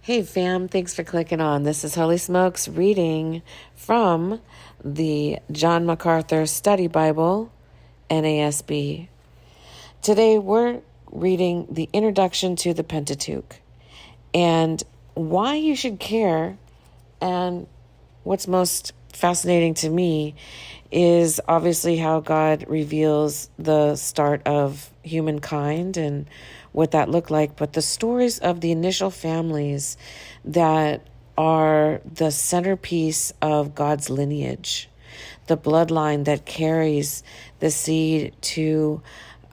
Hey fam, thanks for clicking on. This is Holy Smokes reading from the John MacArthur Study Bible, NASB. Today we're reading the introduction to the Pentateuch and why you should care. And what's most fascinating to me is obviously how God reveals the start of humankind and what that looked like, but the stories of the initial families that are the centerpiece of God's lineage, the bloodline that carries the seed to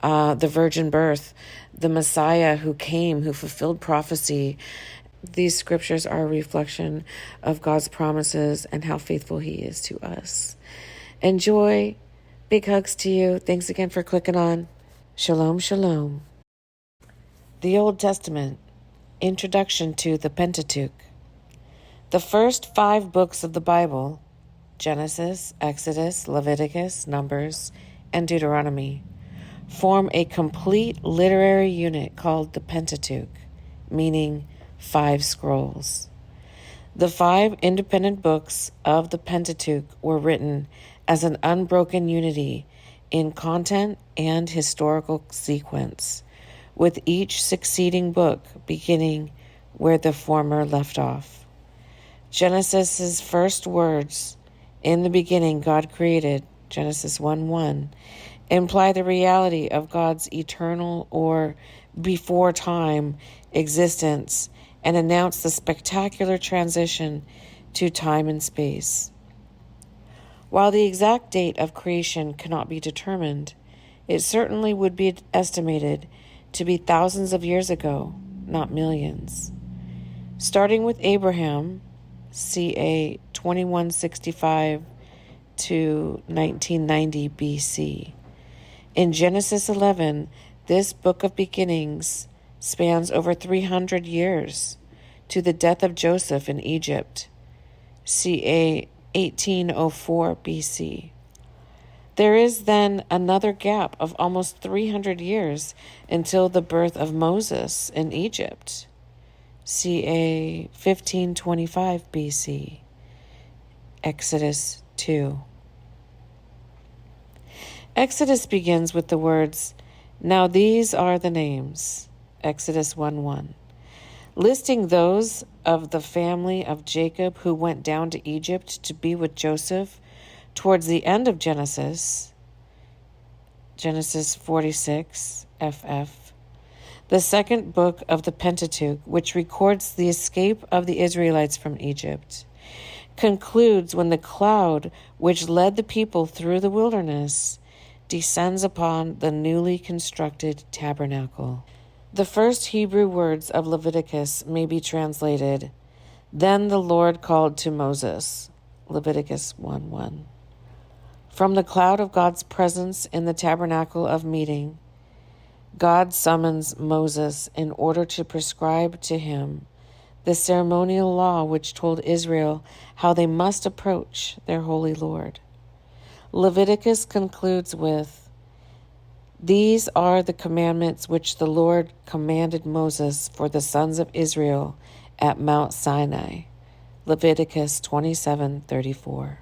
the virgin birth, the Messiah who came, who fulfilled prophecy. These scriptures are a reflection of God's promises and how faithful He is to us. Enjoy. Big hugs to you. Thanks again for clicking on. Shalom, shalom. The Old Testament, Introduction to the Pentateuch. The first 5 books of the Bible, Genesis, Exodus, Leviticus, Numbers, and Deuteronomy, form a complete literary unit called the Pentateuch, meaning 5 scrolls. The 5 independent books of the Pentateuch were written as an unbroken unity in content and historical sequence, with each succeeding book beginning where the former left off. Genesis' first words, "In the beginning God created," Genesis 1:1, imply the reality of God's eternal or before time existence and announce the spectacular transition to time and space. While the exact date of creation cannot be determined, it certainly would be estimated to be thousands of years ago, not millions. Starting with Abraham, ca. 2165 to 1990 BC. In Genesis 11, this book of beginnings spans over 300 years to the death of Joseph in Egypt, ca. 1804 BC. There is then another gap of almost 300 years until the birth of Moses in Egypt, ca. 1525 BC, Exodus 2. Exodus begins with the words, "Now these are the names," Exodus 1:1, listing those of the family of Jacob who went down to Egypt to be with Joseph towards the end of Genesis, Genesis 46, FF. The second book of the Pentateuch, which records the escape of the Israelites from Egypt, concludes when the cloud which led the people through the wilderness descends upon the newly constructed tabernacle. The first Hebrew words of Leviticus may be translated, "Then the Lord called to Moses," Leviticus 1:1. From the cloud of God's presence in the tabernacle of meeting, God summons Moses in order to prescribe to him the ceremonial law which told Israel how they must approach their holy Lord. Leviticus concludes with, "These are the commandments which the Lord commanded Moses for the sons of Israel at Mount Sinai," Leviticus 27:34.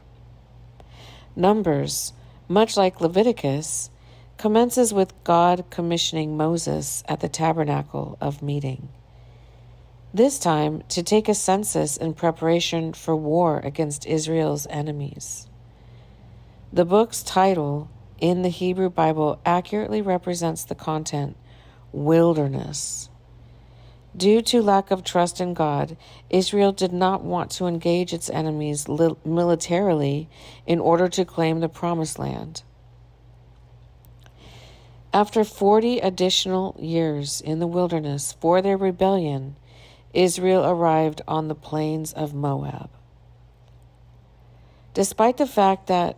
Numbers, much like Leviticus, commences with God commissioning Moses at the tabernacle of meeting, this time to take a census in preparation for war against Israel's enemies. The book's title in the Hebrew Bible accurately represents the content, wilderness. Due to lack of trust in God, Israel did not want to engage its enemies militarily in order to claim the Promised Land. After 40 additional years in the wilderness for their rebellion, Israel arrived on the plains of Moab. Despite the fact that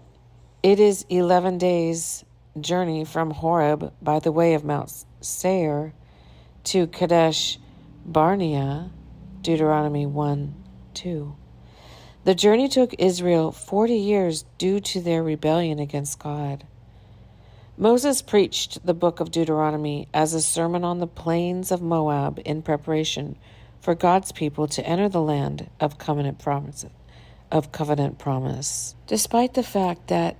it is 11 days' journey from Horeb by the way of Mount Seir to Kadesh Barnea, Deuteronomy 1:2. The journey took Israel 40 years due to their rebellion against God. Moses preached the book of Deuteronomy as a sermon on the plains of Moab in preparation for God's people to enter the land of covenant promise. Despite the fact that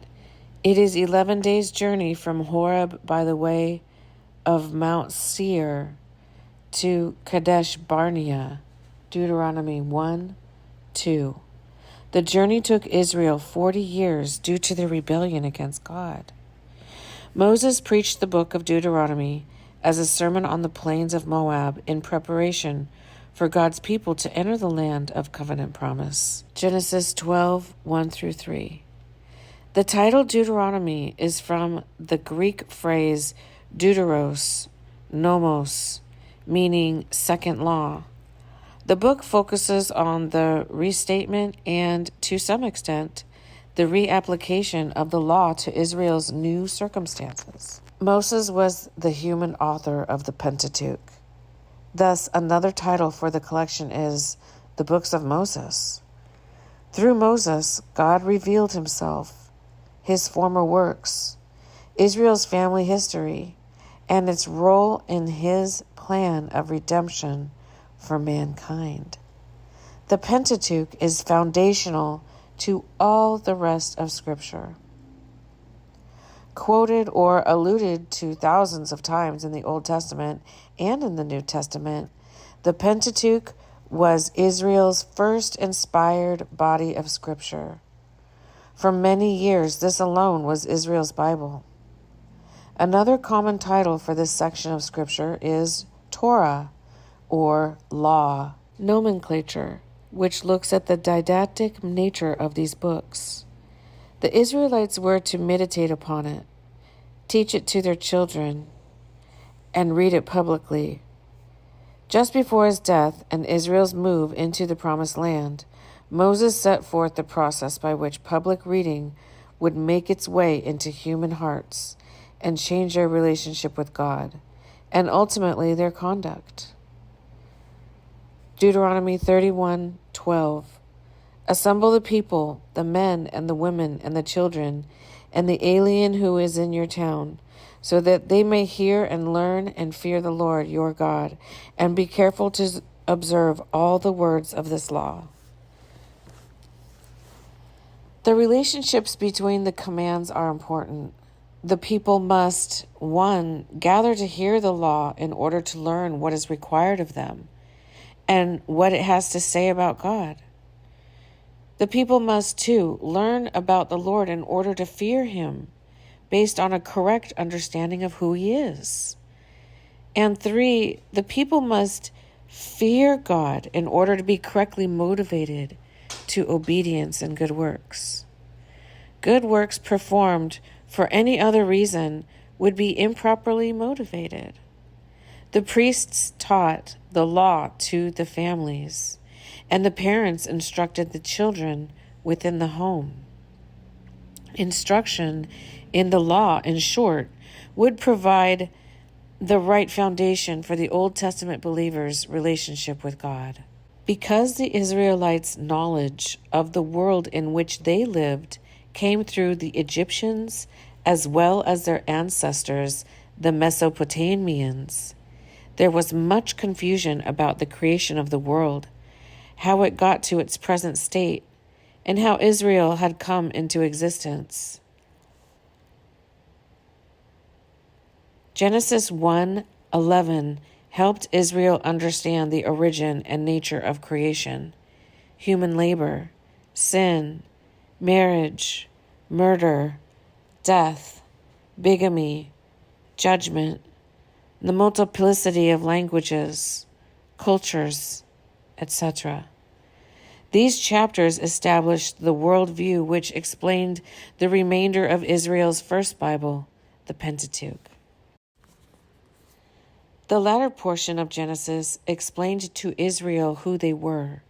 it is 11 days' journey from Horeb by the way of Mount Seir to Kadesh Barnea, Deuteronomy 1:2. The journey took Israel 40 years due to their rebellion against God. Moses preached the book of Deuteronomy as a sermon on the plains of Moab in preparation for God's people to enter the land of covenant promise. Genesis 12:1-3. The title Deuteronomy is from the Greek phrase deuteros, nomos, meaning second law. The book focuses on the restatement and, to some extent, the reapplication of the law to Israel's new circumstances. Moses was the human author of the Pentateuch. Thus, another title for the collection is the Books of Moses. Through Moses, God revealed himself, his former works, Israel's family history, and its role in his plan of redemption for mankind. The Pentateuch is foundational to all the rest of Scripture. Quoted or alluded to thousands of times in the Old Testament and in the New Testament, the Pentateuch was Israel's first inspired body of Scripture. For many years, this alone was Israel's Bible. Another common title for this section of Scripture is Torah, or law, nomenclature, which looks at the didactic nature of these books. The Israelites were to meditate upon it, teach it to their children, and read it publicly. Just before his death and Israel's move into the Promised Land, Moses set forth the process by which public reading would make its way into human hearts and change their relationship with God, and ultimately their conduct. Deuteronomy 31:12. Assemble the people, the men and the women and the children, and the alien who is in your town, so that they may hear and learn and fear the Lord your God, and be careful to observe all the words of this law. The relationships between the commands are important. The people must, 1, gather to hear the law in order to learn what is required of them and what it has to say about God. The people must, 2, learn about the Lord in order to fear him, based on a correct understanding of who he is. And 3, the people must fear God in order to be correctly motivated to obedience and good works. Good works performed for any other reason would be improperly motivated. The priests taught the law to the families, and the parents instructed the children within the home. Instruction in the law, in short, would provide the right foundation for the Old Testament believers' relationship with God. Because the Israelites' knowledge of the world in which they lived came through the Egyptians as well as their ancestors, the Mesopotamians, there was much confusion about the creation of the world, how it got to its present state, and how Israel had come into existence. Genesis 1:11 helped Israel understand the origin and nature of creation, human labor, sin, marriage, murder, death, bigamy, judgment, the multiplicity of languages, cultures, etc. These chapters established the worldview which explained the remainder of Israel's first Bible, the Pentateuch. The latter portion of Genesis explained to Israel who they were,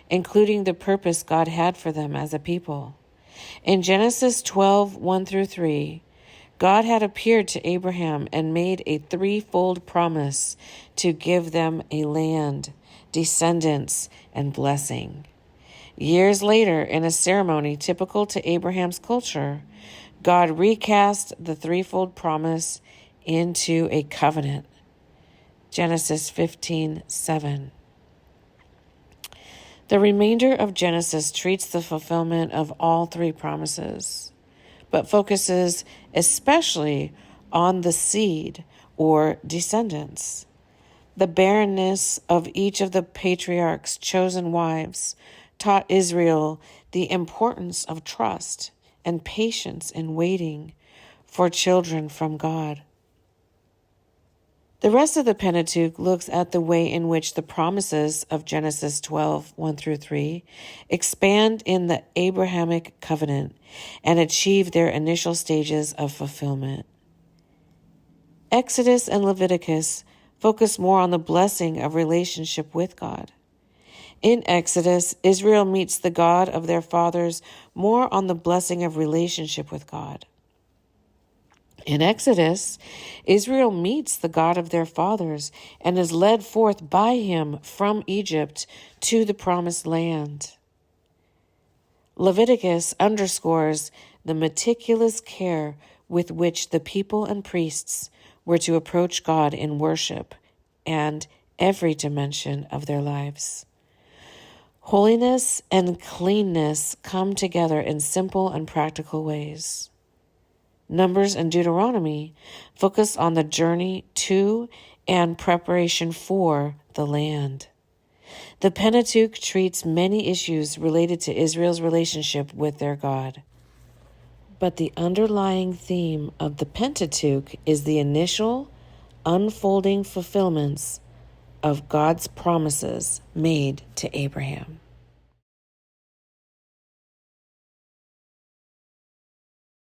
including the purpose God had for them as a people. In Genesis 12:1-3, God had appeared to Abraham and made a threefold promise to give them a land, descendants, and blessing. Years later, in a ceremony typical to Abraham's culture, God recast the threefold promise into a covenant. Genesis 15:7. The remainder of Genesis treats the fulfillment of all three promises, but focuses especially on the seed or descendants. The barrenness of each of the patriarchs' chosen wives taught Israel the importance of trust and patience in waiting for children from God. The rest of the Pentateuch looks at the way in which the promises of Genesis 12, 1-3, expand in the Abrahamic covenant and achieve their initial stages of fulfillment. Exodus and Leviticus focus more on the blessing of relationship with God. In Exodus, Israel meets the God of their fathers more on the blessing of relationship with God. In Exodus, Israel meets the God of their fathers and is led forth by him from Egypt to the promised land. Leviticus underscores the meticulous care with which the people and priests were to approach God in worship and every dimension of their lives. Holiness and cleanness come together in simple and practical ways. Numbers and Deuteronomy focus on the journey to and preparation for the land. The Pentateuch treats many issues related to Israel's relationship with their God. But the underlying theme of the Pentateuch is the initial, unfolding fulfillments of God's promises made to Abraham.